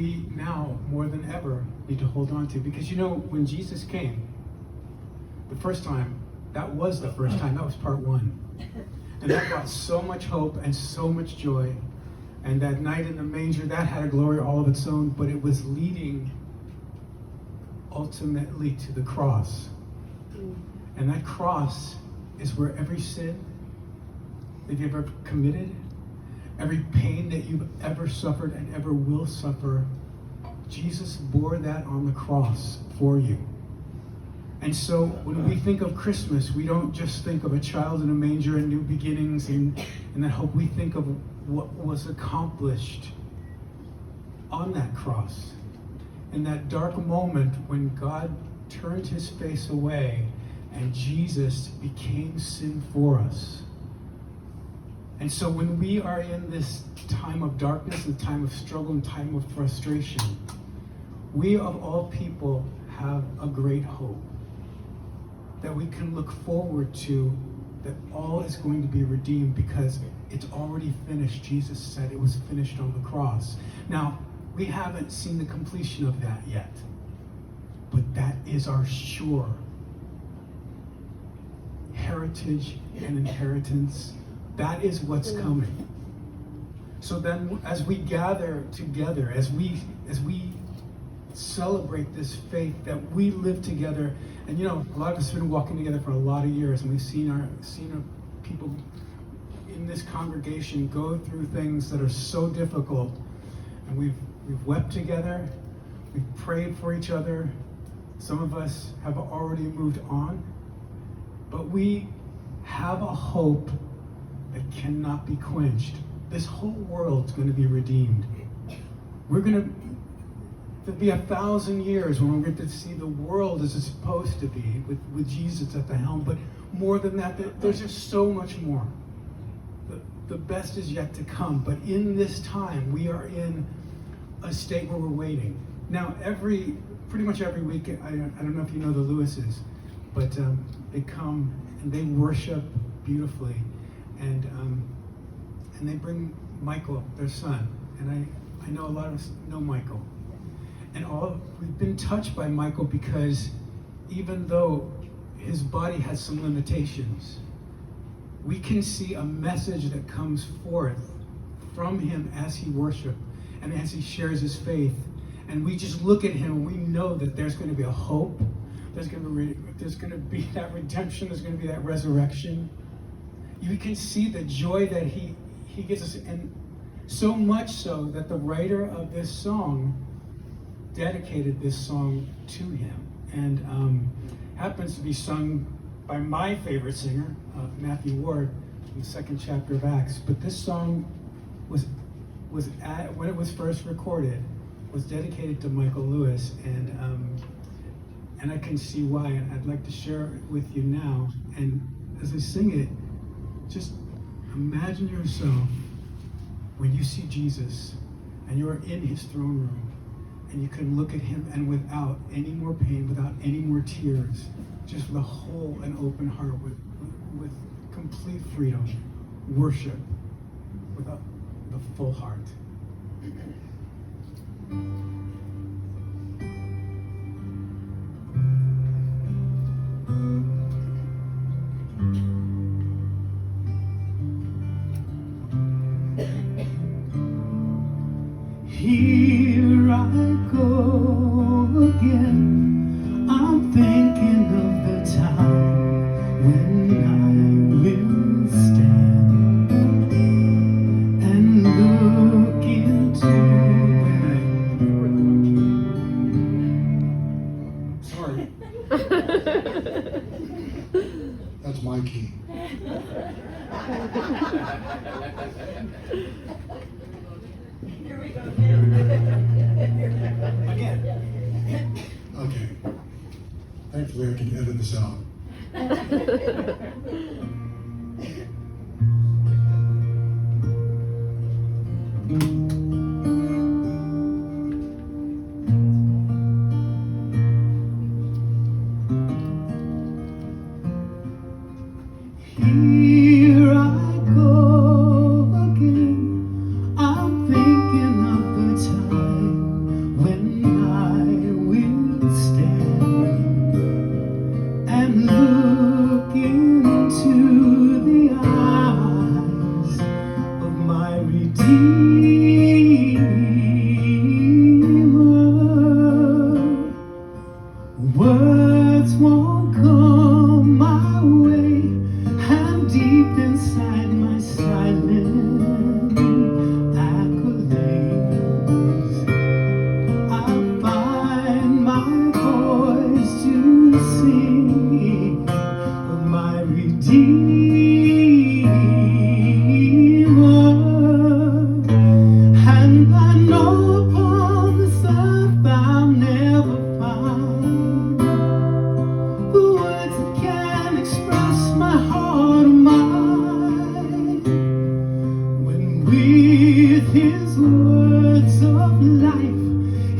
we now, more than ever, need to hold on to. Because when Jesus came, the first time, that was the first time, that was part one. And that brought so much hope and so much joy. And that night in the manger, that had a glory all of its own, but it was leading ultimately to the cross. And that cross is where every sin that you've ever committed, every pain that you've ever suffered and ever will suffer, Jesus bore that on the cross for you. And so when we think of Christmas, we don't just think of a child in a manger and new beginnings and that hope. We think of what was accomplished on that cross. In that dark moment when God turned his face away and Jesus became sin for us. And so when we are in this time of darkness, a time of struggle, and time of frustration, we of all people have a great hope that we can look forward to, that all is going to be redeemed because it's already finished. Jesus said it was finished on the cross. Now, we haven't seen the completion of that yet, but that is our sure heritage and inheritance. That is what's coming. So then as we gather together, as we celebrate this faith that we live together, and a lot of us have been walking together for a lot of years, and we've seen our people in this congregation go through things that are so difficult, and we've wept together, we've prayed for each other. Some of us have already moved on, but we have a hope that cannot be quenched. This whole world's going to be redeemed. There'll be 1,000 years when we're going to see the world as it's supposed to be, with Jesus at the helm. But more than that, there's just so much more. The best is yet to come. But in this time, we are in a state where we're waiting. Now, pretty much every week, I don't know if you know the Lewises, but they come and they worship beautifully. And they bring Michael, their son. And I know a lot of us know Michael. And we've been touched by Michael because even though his body has some limitations, we can see a message that comes forth from him as he worships and as he shares his faith. And we just look at him and we know that there's going to be a hope, there's going to be that redemption, there's going to be that resurrection. You can see the joy that he gives us, and so much so that the writer of this song dedicated this song to him, and happens to be sung by my favorite singer, Matthew Ward, in the 2nd chapter of Acts. But this song was when it was first recorded, was dedicated to Michael Lewis, and I can see why, and I'd like to share it with you now. And as I sing it, just imagine yourself when you see Jesus and you're in his throne room and you can look at him and without any more pain, without any more tears, just with a whole and open heart, with complete freedom, worship with the full heart. Here I go again. I'm thinking of the time when I will stand and look into Sorry. That's my key. Here we go. Again. Okay. Thankfully, I can edit this out. Here I go again. I'm thinking of the time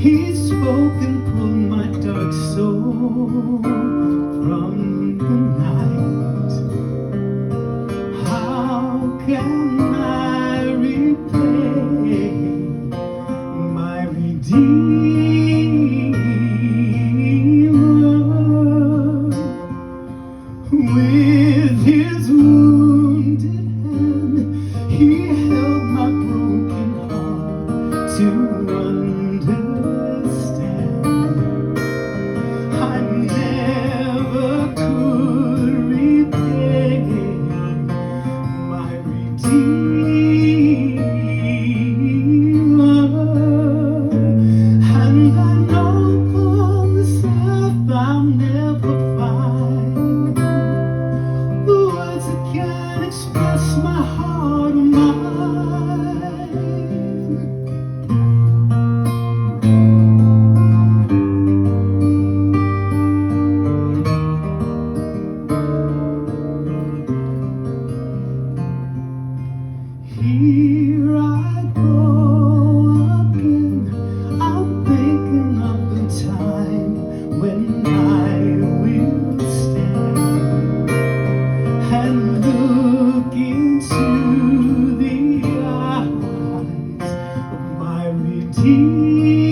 He spoke and pulled my dark soul from the night. How can I repay my Redeemer? With his wounded hand, he held my broken heart to understand. I never could repay my Redeemer. And I know on this earth I'll never find the words that can express my heart or mind. Here I go again. I'm thinking of the time when I will stand and look into the eyes of my Redeemer.